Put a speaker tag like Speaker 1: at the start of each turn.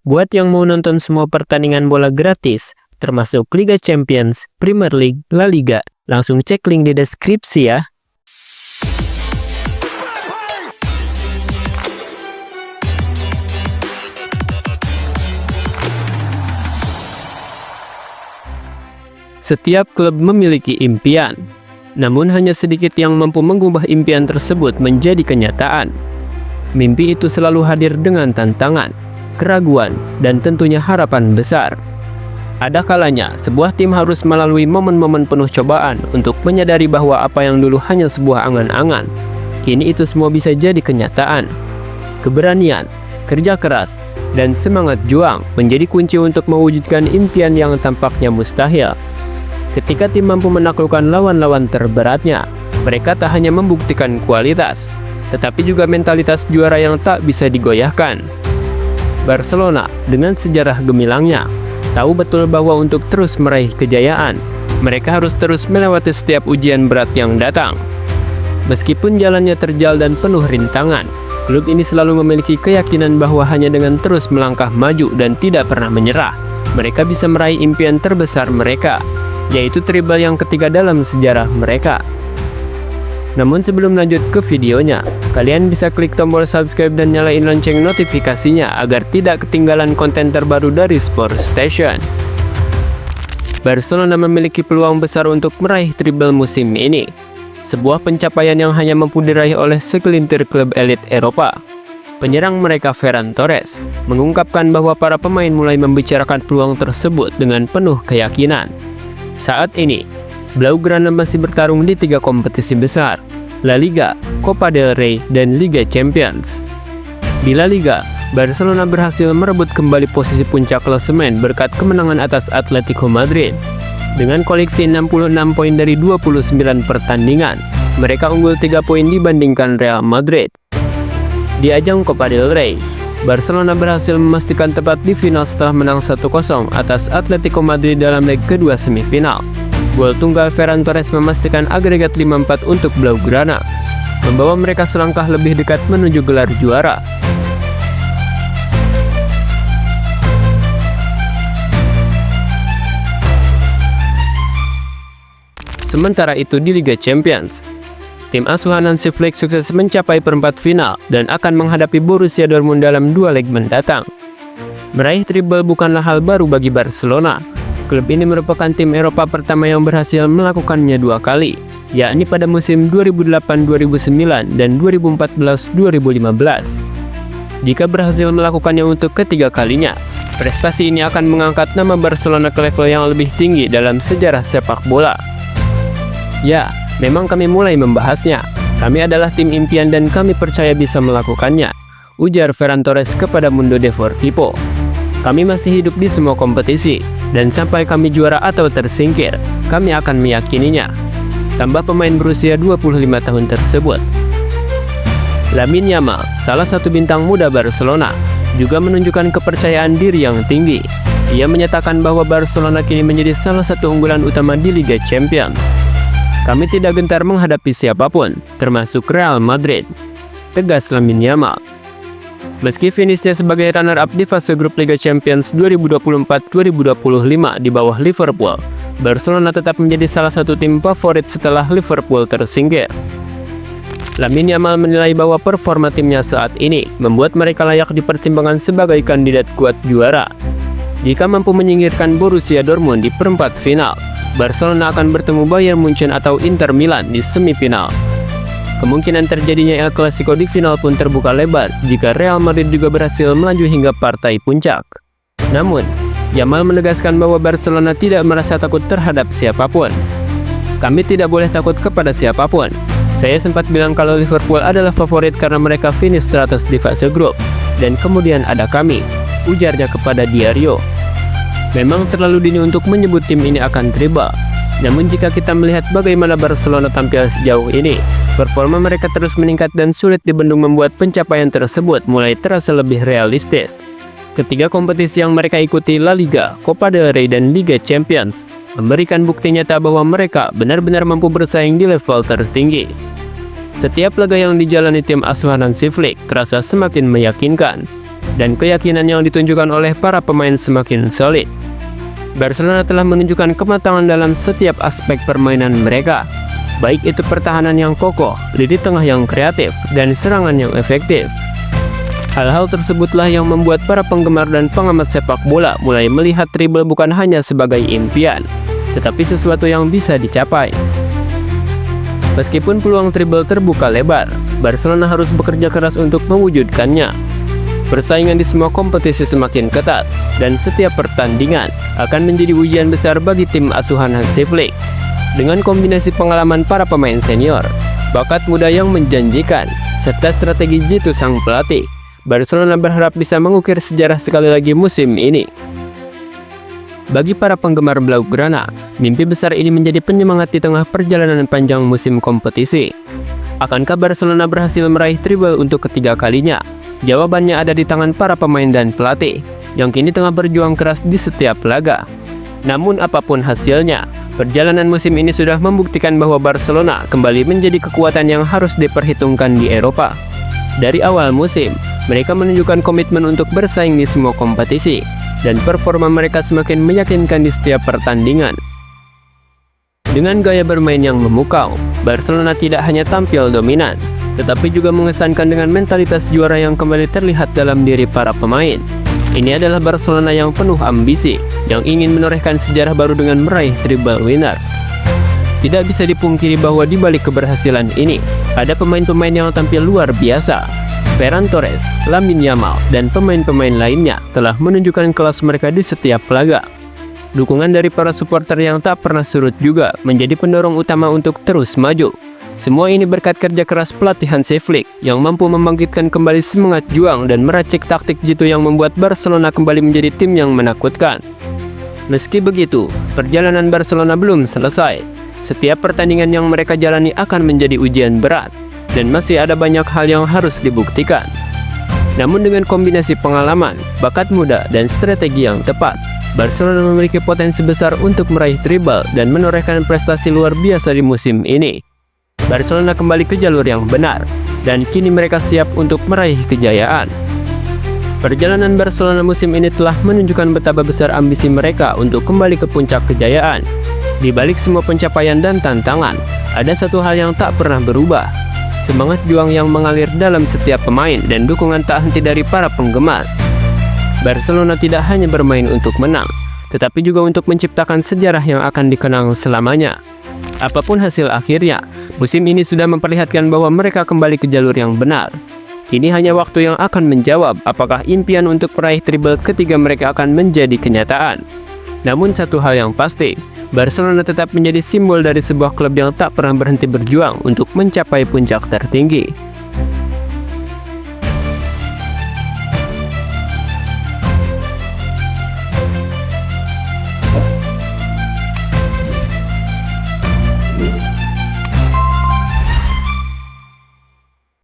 Speaker 1: Buat yang mau nonton semua pertandingan bola gratis, termasuk Liga Champions, Premier League, La Liga, langsung cek link di deskripsi ya. Setiap klub memiliki impian, namun hanya sedikit yang mampu mengubah impian tersebut menjadi kenyataan. Mimpi itu selalu hadir dengan tantangan, keraguan, dan tentunya harapan besar. Ada kalanya sebuah tim harus melalui momen-momen penuh cobaan untuk menyadari bahwa apa yang dulu hanya sebuah angan-angan, kini itu semua bisa jadi kenyataan. Keberanian, kerja keras, dan semangat juang menjadi kunci untuk mewujudkan impian yang tampaknya mustahil. Ketika tim mampu menaklukkan lawan-lawan terberatnya, mereka tak hanya membuktikan kualitas, tetapi juga mentalitas juara yang tak bisa digoyahkan. Barcelona dengan sejarah gemilangnya tahu betul bahwa untuk terus meraih kejayaan, mereka harus terus melewati setiap ujian berat yang datang. Meskipun jalannya terjal dan penuh rintangan, klub ini selalu memiliki keyakinan bahwa hanya dengan terus melangkah maju dan tidak pernah menyerah, mereka bisa meraih impian terbesar mereka, yaitu treble yang ketiga dalam sejarah mereka. Namun sebelum lanjut ke videonya, kalian bisa klik tombol subscribe dan nyalain lonceng notifikasinya agar tidak ketinggalan konten terbaru dari Sport Station. Barcelona memiliki peluang besar untuk meraih treble musim ini, sebuah pencapaian yang hanya mampu diraih oleh segelintir klub elit Eropa. Penyerang mereka Ferran Torres mengungkapkan bahwa para pemain mulai membicarakan peluang tersebut dengan penuh keyakinan. Saat ini, Blaugrana masih bertarung di 3 kompetisi besar, La Liga, Copa del Rey, dan Liga Champions. Di La Liga, Barcelona berhasil merebut kembali posisi puncak klasemen berkat kemenangan atas Atletico Madrid. Dengan koleksi 66 poin dari 29 pertandingan, mereka unggul 3 poin dibandingkan Real Madrid. Di ajang Copa del Rey, Barcelona berhasil memastikan tempat di final setelah menang 1-0 atas Atletico Madrid dalam leg kedua semifinal. Gol tunggal Ferran Torres memastikan agregat 5-4 untuk Blaugrana, membawa mereka selangkah lebih dekat menuju gelar juara. Sementara itu di Liga Champions, tim asuhan Hansi Flick sukses mencapai perempat final dan akan menghadapi Borussia Dortmund dalam 2 leg mendatang. Meraih treble bukanlah hal baru bagi Barcelona. Klub ini merupakan tim Eropa pertama yang berhasil melakukannya 2 kali, yakni pada musim 2008-2009 dan 2014-2015. Jika berhasil melakukannya untuk ketiga kalinya, prestasi ini akan mengangkat nama Barcelona ke level yang lebih tinggi dalam sejarah sepak bola. Ya, memang kami mulai membahasnya. Kami adalah tim impian dan kami percaya bisa melakukannya, ujar Ferran Torres kepada Mundo Deportivo. Kami masih hidup di semua kompetisi, dan sampai kami juara atau tersingkir, kami akan meyakininya, tambah pemain berusia 25 tahun tersebut. Lamine Yamal, salah satu bintang muda Barcelona, juga menunjukkan kepercayaan diri yang tinggi. Ia menyatakan bahwa Barcelona kini menjadi salah satu unggulan utama di Liga Champions. Kami tidak gentar menghadapi siapapun, termasuk Real Madrid, tegas Lamine Yamal. Meski finishnya sebagai runner-up di fase grup Liga Champions 2024-2025 di bawah Liverpool, Barcelona tetap menjadi salah satu tim favorit setelah Liverpool tersingkir. Lamine Yamal menilai bahwa performa timnya saat ini membuat mereka layak dipertimbangkan sebagai kandidat kuat juara. Jika mampu menyingkirkan Borussia Dortmund di perempat final, Barcelona akan bertemu Bayern Munchen atau Inter Milan di semifinal. Kemungkinan terjadinya El Clasico di final pun terbuka lebar jika Real Madrid juga berhasil melaju hingga partai puncak. Namun, Yamal menegaskan bahwa Barcelona tidak merasa takut terhadap siapapun. Kami tidak boleh takut kepada siapapun. Saya sempat bilang kalau Liverpool adalah favorit karena mereka finish teratas di fase grup, dan kemudian ada kami, ujarnya kepada Diario. Memang terlalu dini untuk menyebut tim ini akan treble. Namun jika kita melihat bagaimana Barcelona tampil sejauh ini, performa mereka terus meningkat dan sulit dibendung membuat pencapaian tersebut mulai terasa lebih realistis. Ketiga kompetisi yang mereka ikuti, La Liga, Copa del Rey, dan Liga Champions, memberikan bukti nyata bahwa mereka benar-benar mampu bersaing di level tertinggi. Setiap laga yang dijalani tim asuhan Hansi Flick terasa semakin meyakinkan. dan keyakinan yang ditunjukkan oleh para pemain semakin solid. Barcelona telah menunjukkan kematangan dalam setiap aspek permainan mereka, baik itu pertahanan yang kokoh, lini tengah yang kreatif, dan serangan yang efektif. Hal-hal tersebutlah yang membuat para penggemar dan pengamat sepak bola mulai melihat dribble bukan hanya sebagai impian, tetapi sesuatu yang bisa dicapai. Meskipun peluang dribble terbuka lebar, Barcelona harus bekerja keras untuk mewujudkannya. Persaingan di semua kompetisi semakin ketat, dan setiap pertandingan akan menjadi ujian besar bagi tim asuhan Hansi Flick. Dengan kombinasi pengalaman para pemain senior, bakat muda yang menjanjikan, serta strategi jitu sang pelatih, Barcelona berharap bisa mengukir sejarah sekali lagi musim ini. Bagi para penggemar Blaugrana, mimpi besar ini menjadi penyemangat di tengah perjalanan panjang musim kompetisi. Akankah Barcelona berhasil meraih treble untuk ketiga kalinya? Jawabannya ada di tangan para pemain dan pelatih, yang kini tengah berjuang keras di setiap laga. Namun apapun hasilnya, perjalanan musim ini sudah membuktikan bahwa Barcelona kembali menjadi kekuatan yang harus diperhitungkan di Eropa. Dari awal musim, mereka menunjukkan komitmen untuk bersaing di semua kompetisi, dan performa mereka semakin meyakinkan di setiap pertandingan. Dengan gaya bermain yang memukau, Barcelona tidak hanya tampil dominan, tetapi juga mengesankan dengan mentalitas juara yang kembali terlihat dalam diri para pemain. Ini adalah Barcelona yang penuh ambisi, yang ingin menorehkan sejarah baru dengan meraih treble winner. Tidak bisa dipungkiri bahwa di balik keberhasilan ini, ada pemain-pemain yang tampil luar biasa. Ferran Torres, Lamine Yamal, dan pemain-pemain lainnya telah menunjukkan kelas mereka di setiap laga. Dukungan dari para supporter yang tak pernah surut juga menjadi pendorong utama untuk terus maju. Semua ini berkat kerja keras pelatih Hansi Flick yang mampu membangkitkan kembali semangat juang dan meracik taktik jitu yang membuat Barcelona kembali menjadi tim yang menakutkan. Meski begitu, perjalanan Barcelona belum selesai. Setiap pertandingan yang mereka jalani akan menjadi ujian berat, dan masih ada banyak hal yang harus dibuktikan. Namun dengan kombinasi pengalaman, bakat muda, dan strategi yang tepat, Barcelona memiliki potensi besar untuk meraih treble dan menorehkan prestasi luar biasa di musim ini. Barcelona kembali ke jalur yang benar, dan kini mereka siap untuk meraih kejayaan. Perjalanan Barcelona musim ini telah menunjukkan betapa besar ambisi mereka untuk kembali ke puncak kejayaan. Di balik semua pencapaian dan tantangan, ada satu hal yang tak pernah berubah. Semangat juang yang mengalir dalam setiap pemain dan dukungan tak henti dari para penggemar. Barcelona tidak hanya bermain untuk menang, tetapi juga untuk menciptakan sejarah yang akan dikenang selamanya. Apapun hasil akhirnya, musim ini sudah memperlihatkan bahwa mereka kembali ke jalur yang benar. Kini hanya waktu yang akan menjawab apakah impian untuk meraih treble ketiga mereka akan menjadi kenyataan. Namun satu hal yang pasti, Barcelona tetap menjadi simbol dari sebuah klub yang tak pernah berhenti berjuang untuk mencapai puncak tertinggi.